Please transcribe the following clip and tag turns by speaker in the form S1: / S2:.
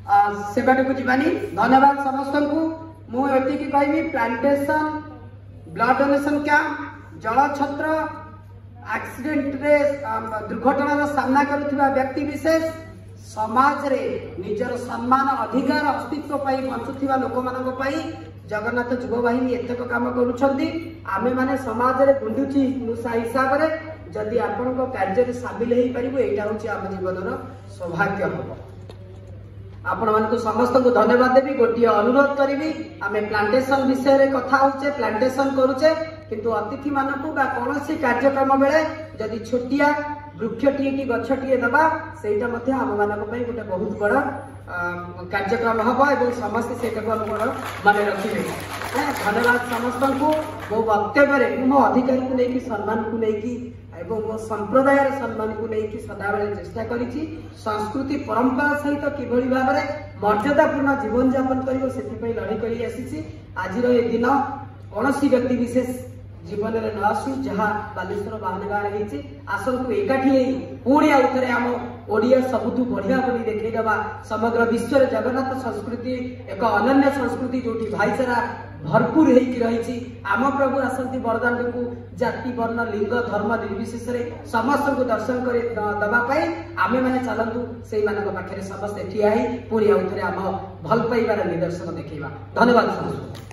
S1: सेबाटी को जीवानी धन्यवाद समस्त को मुझे कहबी प्लांटेशन ब्लड डोनेशन कैंप जल छत्र एक्सीडेंट रे दुर्घटनार सामना करुवा व्यक्ति विशेष समाज रे निजर सम्मान अधिकार अस्तित्व बंचुवा लोक मान जगन्नाथ युव बाहिनी एतक काम करें माने समाज रे गुंडुची हिसाब से जदि आपण कार्य सामिल हो पार यहाँ हूँ आम जीवन सौभाग्य हम आपण मान समस्त को धन्यवाद देवी गोटे अनुरोध करी आम प्लांटेशन विषय रे कथा होचे प्लांटेशन करुचे किंतु अतिथि मानक कौन कार्यक्रम बेले जदि छोटिया वृक्षटीए कि गछटीए दबा सेटा मध्य आम मानक गोटे बहुत बड़ कार्यक्रम हम और समस्त से मन रखिए धन्यवाद समस्त को मो वक्तव्य मो अधिकारी को लेकिन सम्मान को लेकिन मो संप्रदाय सम्मान को लेकिन सदाबले चेष्टा करी संस्कृति परंपरा सहित किभली भाव में मर्यादापूर्ण जीवन यापन कर लड़ाई कर आसी आज दिन कौन व्यक्ति विशेष जीवन में न आसू जहाँ बालेश्वर बाहनगाँव आसतु एकाठी पुणी आउ थे आम ओडिया सबुठू बढ़िया बोली देखा समग्र विश्व जगन्नाथ संस्कृति एक अनन्य संस्कृति जो भाईचारा भरपूर रही आम प्रभु आसती बरदान को जाति वर्ण लिंग धर्म निर्विशेष समस्त को दर्शन कर दवाई आमे मैंने चलतु से पाखे समस्ते ठिया पुणी आउ थे आम भल पाइबार निदर्शन देखा धन्यवाद समस्त।